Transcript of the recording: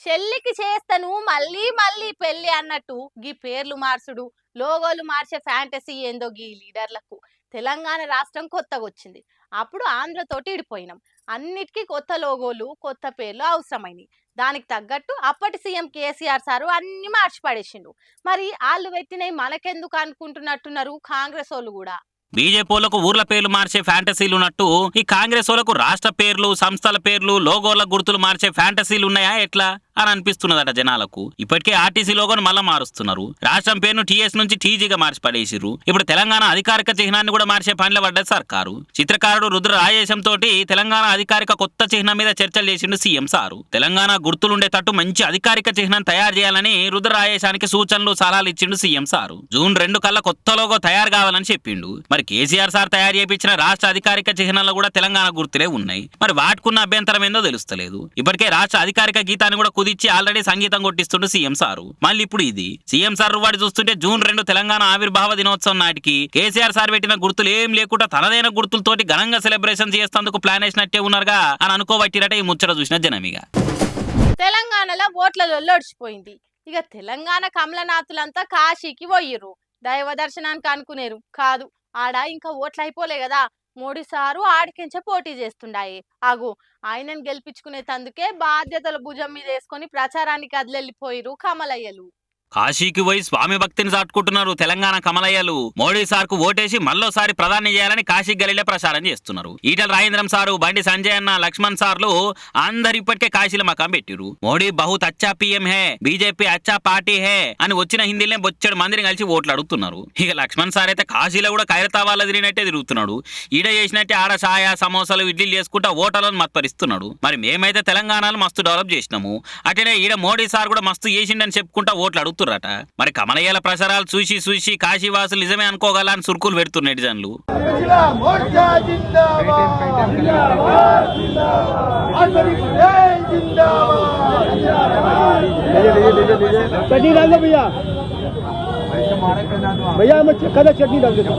చెల్లికి చేస్తాను మళ్ళీ మళ్ళీ పెళ్లి అన్నట్టు గీ పేర్లు మార్చుడు లోగోలు మార్చే ఫ్యాంటసీ ఏందో గీ లీడర్లకు. తెలంగాణ రాష్ట్రం కొత్తగా వచ్చింది, అప్పుడు ఆంధ్రతోటి ఇడిపోయినాం. అన్నిటికీ కొత్త లోగోలు కొత్త పేర్లు అవసరమైనవి. దానికి తగ్గట్టు అప్పటి సీఎం కేసీఆర్ సారు అన్ని మార్చి పడేసిండు. మరి వాళ్ళు పెట్టినవి మనకెందుకు అనుకుంటున్నట్టున్నారు కాంగ్రెస్ వాళ్ళు కూడా. బీజేపీలకు ఊర్ల పేర్లు మార్చే ఫ్యాంటసీలు ఉన్నట్టు ఈ కాంగ్రెస్ వాళ్ళకు రాష్ట్ర పేర్లు సంస్థల పేర్లు లోగోల గుర్తులు మార్చే ఫ్యాంటసీలు ఉన్నాయా ఎట్లా అని అనిపిస్తున్నదట జనాలకు. ఇప్పటికే ఆర్టీసీ లోగోను మళ్ళా మారుస్తున్నారు. రాష్ట్రం పేరును టీఎస్ నుంచి టీజీగా మార్చి పడేసిర్రు. ఇప్పుడు తెలంగాణ అధికారిక చిహ్నాన్ని కూడా మార్చే పనిలో పడ్డది సర్కారు. చిత్రకారుడు రుద్ర రాజేశం తోటి తెలంగాణ అధికారిక కొత్త చిహ్నం మీద చర్చలు చేసిండు సీఎం సారు. తెలంగాణ గుర్తులుండేటట్టు మంచి అధికారిక చిహ్నం తయారు చేయాలని రుద్ర రాజేశానికి సూచనలు సలహాలు ఇచ్చిండు సీఎం సారు. జూన్ 2 కల్లా కొత్త లోగో తయారు కావాలని చెప్పిండు. మరి కేసీఆర్ సార్ తయారు చేయించిన రాష్ట్ర అధికారిక చిహ్నాల్లో కూడా తెలంగాణ గుర్తులే ఉన్నాయి. మరి వాటికున్న అభ్యంతరం ఏందో తెలుస్తలేదు. ఇప్పటికే రాష్ట్ర అధికారిక గీతాన్ని కూడా కుదిచ్చి ఆల్రెడీ సంగీతం కొట్టిస్తుండు సీఎం సారు. మళ్ళీ ఇప్పుడు ఇది సీఎం సార్ వాడి చూస్తుంటే జూన్ 2 తెలంగాణ ఆవిర్భావ దినోత్సవం నాటికి కేసీఆర్ సార్ పెట్టిన గుర్తులు ఏం లేకుండా తనదైన గుర్తులతోటి ఘనంగా సెలబ్రేషన్ చేసేందుకు ప్లాన్ వేసినట్టే ఉన్నారుగా అని అనుకోబట్టిరట ఈ ముచ్చట చూసిన జనమిగా. తెలంగాణలో ఓట్లలో ఒడిచిపోయింది. ఇక తెలంగాణ కమలనాథులంతా కాశీకి పోయిర్రు దైవ దర్శనానికి అనుకునేరు కాదు. ఆడ ఇంకా ఓట్లు అయిపోలే కదా, మోడీ సారు ఆడికించే పోటీ చేస్తుండాయి. ఆగు ఆయనను గెలిపించుకునే తందుకే బాధ్యతల భుజం మీద వేసుకొని ప్రచారానికి అదిలెళ్ళిపోయిరు కమలయ్యలు. కాశీకి పోయి స్వామి భక్తిని చాటుకుంటున్నారు తెలంగాణ కమలయ్యలు. మోడీ సార్ కు ఓటేసి మళ్ళోసారి ప్రధాని చేయాలని కాశీ గలీలే ప్రచారం చేస్తున్నారు. ఈటల రాజేంద్రం సారు, బండి సంజయ్ అన్న, లక్ష్మణ్ సార్లు అందరు ఇప్పటికే కాశీలో మకాం పెట్టిరు. మోడీ బహుత్ అచ్చా పీఎం హే, బీజేపీ అచ్చా పార్టీ హే అని వచ్చిన హిందీలనే బొచ్చడు మందిని కలిసి ఓట్లు అడుగుతున్నారు. ఇక లక్ష్మణ్ సార్ అయితే కాశీలో కూడా ఖైరతాబాద్లో తిరిగినట్టే తిరుగుతున్నాడు. ఈడ చేసినట్టే ఆడ ఛాయ సమోసాలు ఇడ్లీలు చేసుకుంటా ఓటర్లను మత్పరిస్తున్నాడు. మరి మేమైతే తెలంగాణలో మస్తు డెవలప్ చేసినాము, అటనే ఈడ మోడీ సార్ కూడా మస్తు చేసిండని చెప్పుకుంటా ఓట్లు అడుగుతున్నారు. మరి కమలయ్యల ప్రచారాలు చూసి చూసి కాశీవాసులు నిజమే అనుకోగల అని సురుకులు పెడుతున్నారు జనులు. भैया हमें कदा चटनी डाल दे ఇక్కడ